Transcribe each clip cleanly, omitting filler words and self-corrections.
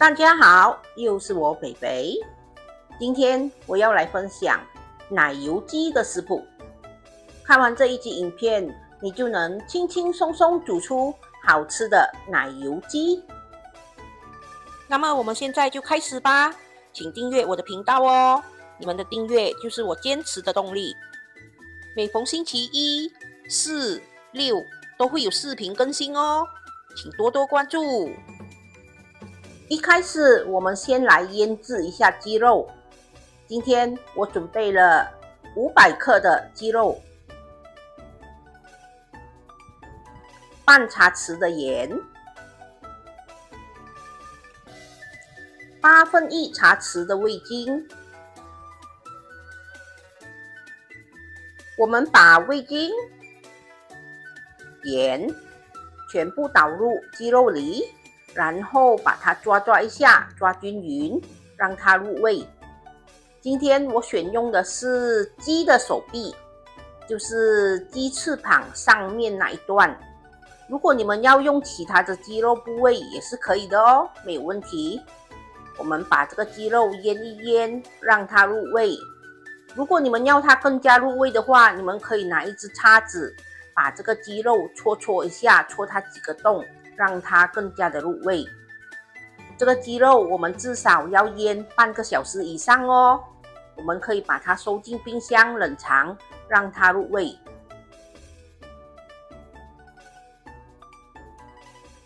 大家好，又是我北北。今天我要来分享奶油鸡的食谱。看完这一集影片，你就能轻轻松松煮出好吃的奶油鸡。那么我们现在就开始吧，请订阅我的频道哦，你们的订阅就是我坚持的动力。每逢星期一、四、六都会有视频更新哦，请多多关注。一开始我们先来腌制一下鸡肉。今天我准备了500克的鸡肉，半茶匙的盐，1/8茶匙的味精。我们把味精、盐全部倒入鸡肉里，然后把它抓一下，抓均匀，让它入味。今天我选用的是鸡的手臂，就是鸡翅膀上面那一段。如果你们要用其他的鸡肉部位也是可以的哦，没有问题。我们把这个鸡肉腌一腌，让它入味。如果你们要它更加入味的话，你们可以拿一只叉子把这个鸡肉戳一下，戳它几个洞，让它更加的入味。这个鸡肉我们至少要腌半个小时以上哦。我们可以把它收进冰箱冷藏，让它入味。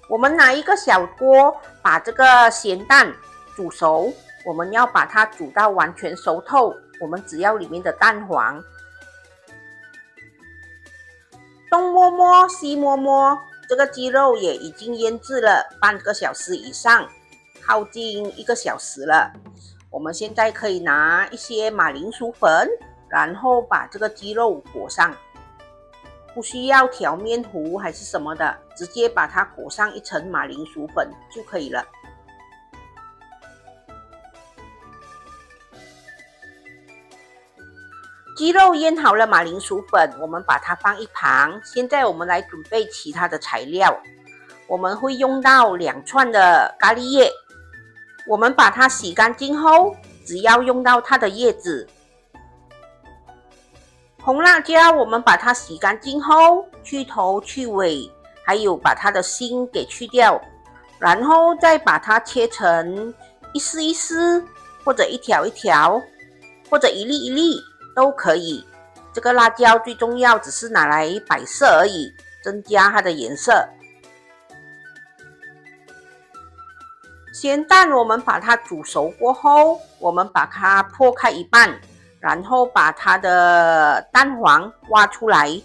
我们拿一个小锅，把这个咸蛋煮熟，我们要把它煮到完全熟透，我们只要里面的蛋黄。东摸摸西摸摸，这个鸡肉也已经腌制了半个小时以上，靠近1个小时了。我们现在可以拿一些马铃薯粉，然后把这个鸡肉裹上，不需要调面糊还是什么的，直接把它裹上一层马铃薯粉就可以了。鸡肉腌好了马铃薯粉，我们把它放一旁。现在我们来准备其他的材料。我们会用到2串的咖喱叶，我们把它洗干净后，只要用到它的叶子。红辣椒，我们把它洗干净后，去头去尾，还有把它的芯给去掉，然后再把它切成一丝一丝，或者一条一条，或者一粒一粒都可以。这个辣椒最重要只是拿来摆设而已，增加它的颜色。咸蛋我们把它煮熟过后，我们把它破开一半，然后把它的蛋黄挖出来。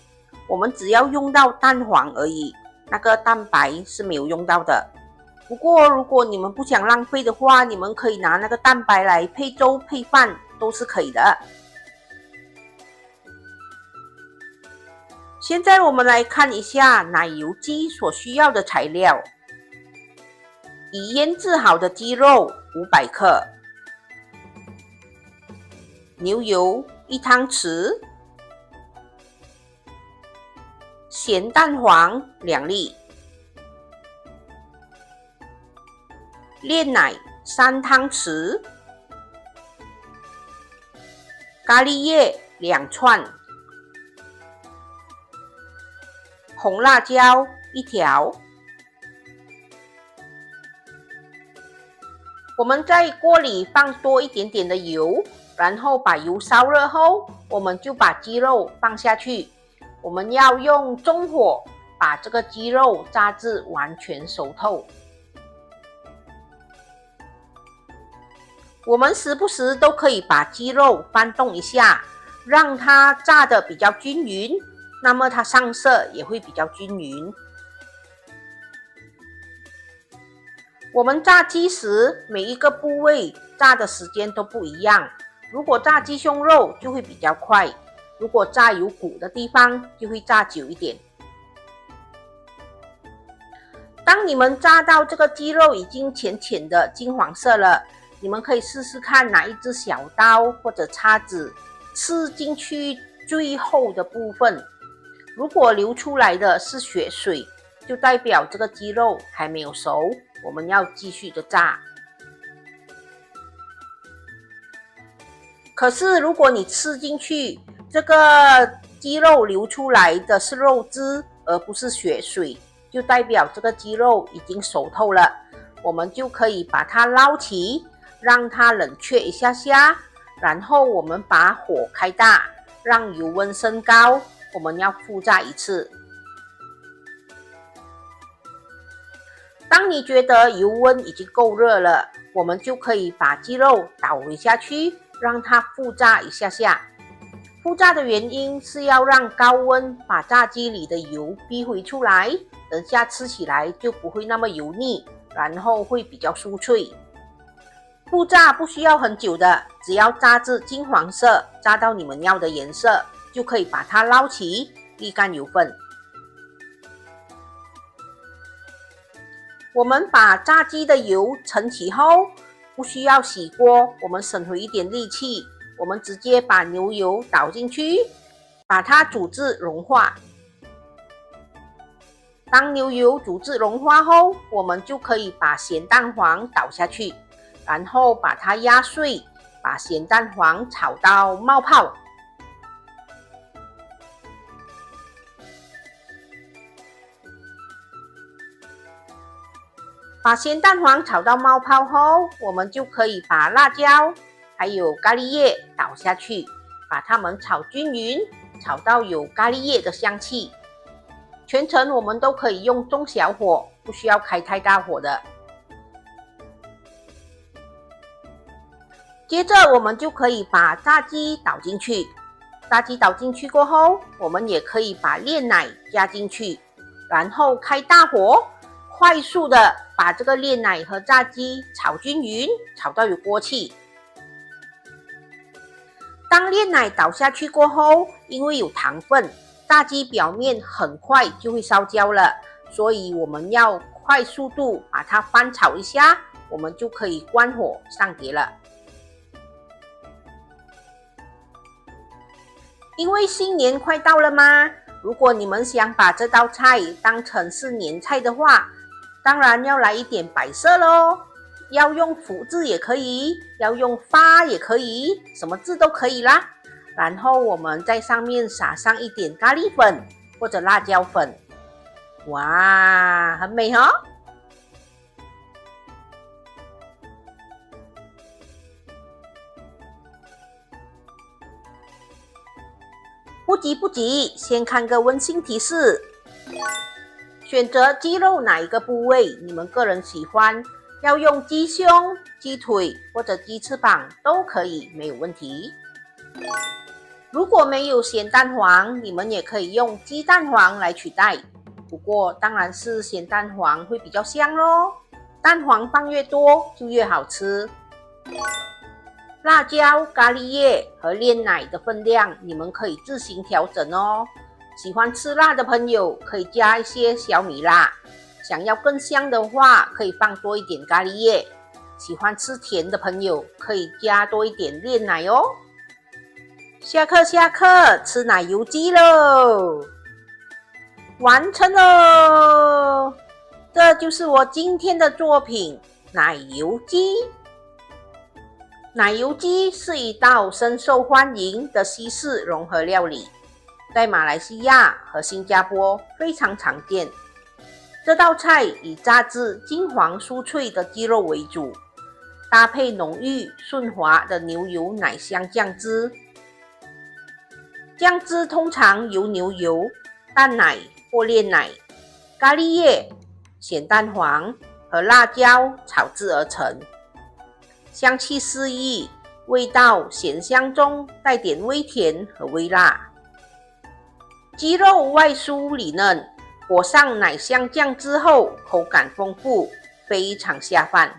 我们只要用到蛋黄而已，那个蛋白是没有用到的。不过如果你们不想浪费的话，你们可以拿那个蛋白来配粥配饭都是可以的。现在我们来看一下奶油鸡所需要的材料。已腌制好的鸡肉500克，牛油1汤匙，咸蛋黄2粒，炼奶3汤匙，咖喱叶2串，红辣椒1条。我们在锅里放多一点点的油，然后把油烧热后，我们就把鸡肉放下去。我们要用中火把这个鸡肉炸至完全熟透。我们时不时都可以把鸡肉翻动一下，让它炸得比较均匀，那么它上色也会比较均匀。我们炸鸡时，每一个部位炸的时间都不一样。如果炸鸡胸肉就会比较快，如果炸有骨的地方就会炸久一点。当你们炸到这个鸡肉已经浅浅的金黄色了，你们可以试试看拿一只小刀或者叉子刺进去最后的部分。如果流出来的是血水，就代表这个鸡肉还没有熟，我们要继续的炸。可是如果你吃进去，这个鸡肉流出来的是肉汁，而不是血水，就代表这个鸡肉已经熟透了。我们就可以把它捞起，让它冷却一下下，然后我们把火开大，让油温升高，我们要复炸一次。当你觉得油温已经够热了，我们就可以把鸡肉倒回下去，让它复炸一下下。复炸的原因是要让高温把炸鸡里的油逼回出来，等下吃起来就不会那么油腻，然后会比较酥脆。复炸不需要很久的，只要炸至金黄色，炸到你们要的颜色，就可以把它捞起，沥干油分。我们把炸鸡的油盛起后，不需要洗锅，我们省回一点力气，我们直接把牛油倒进去，把它煮至融化。当牛油煮至融化后，我们就可以把咸蛋黄倒下去，然后把它压碎，把咸蛋黄炒到冒泡。把咸蛋黄炒到冒泡后，我们就可以把辣椒还有咖喱叶倒下去，把它们炒均匀，炒到有咖喱叶的香气。全程我们都可以用中小火，不需要开太大火的。接着我们就可以把炸鸡倒进去，炸鸡倒进去过后，我们也可以把炼奶加进去，然后开大火，快速的把这个炼奶和炸鸡炒均匀，炒到有锅气。当炼奶倒下去过后，因为有糖分，炸鸡表面很快就会烧焦了，所以我们要快速度把它翻炒一下，我们就可以关火上碟了。因为新年快到了嘛，如果你们想把这道菜当成是年菜的话，当然要来一点摆设咯，要用福字也可以，要用发也可以，什么字都可以啦。然后我们在上面撒上一点咖喱粉或者辣椒粉，哇，很美哦。不急不急，先看个温馨提示。选择鸡肉哪一个部位你们个人喜欢，要用鸡胸、鸡腿或者鸡翅膀都可以，没有问题。如果没有咸蛋黄，你们也可以用鸡蛋黄来取代，不过当然是咸蛋黄会比较香咯，蛋黄放越多就越好吃。辣椒、咖喱叶和炼奶的分量你们可以自行调整哦。喜欢吃辣的朋友可以加一些小米辣，想要更香的话可以放多一点咖喱叶。喜欢吃甜的朋友可以加多一点炼奶哦。下课，吃奶油鸡喽！完成喽！这就是我今天的作品——奶油鸡。奶油鸡是一道深受欢迎的西式融合料理，在马来西亚和新加坡非常常见。这道菜以炸至金黄酥脆的鸡肉为主，搭配浓郁顺滑的牛油奶香酱汁。酱汁通常由牛油、蛋奶或炼奶、咖喱叶、咸蛋黄和辣椒炒制而成，香气四溢，味道咸香中带点微甜和微辣。鸡肉外酥里嫩，裹上奶香酱之后，口感丰富，非常下饭。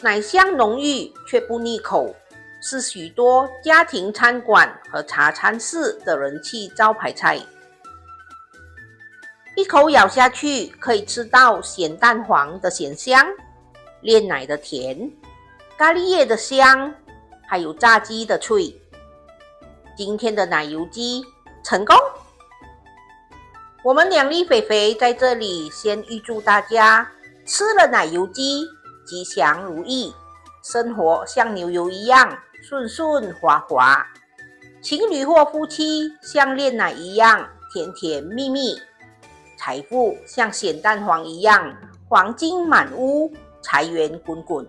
奶香浓郁却不腻口，是许多家庭餐馆和茶餐室的人气招牌菜。一口咬下去，可以吃到咸蛋黄的咸香、炼奶的甜、咖喱叶的香，还有炸鸡的脆。今天的奶油鸡成功！我们两粒肥肥在这里先预祝大家吃了奶油鸡吉祥如意，生活像牛油一样顺顺滑滑，情侣或夫妻像炼奶一样甜甜蜜蜜，财富像咸蛋黄一样黄金满屋，财源滚滚。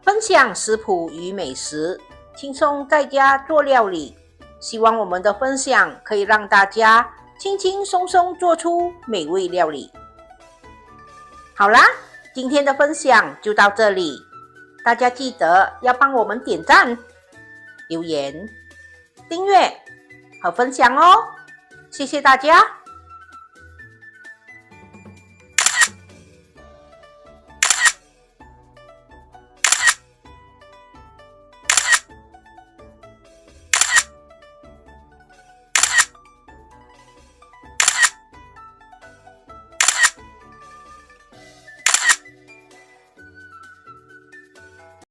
分享食谱与美食，轻松在家做料理，希望我们的分享可以让大家轻轻松松做出美味料理。好啦，今天的分享就到这里，大家记得要帮我们点赞、留言、订阅和分享哦，谢谢大家。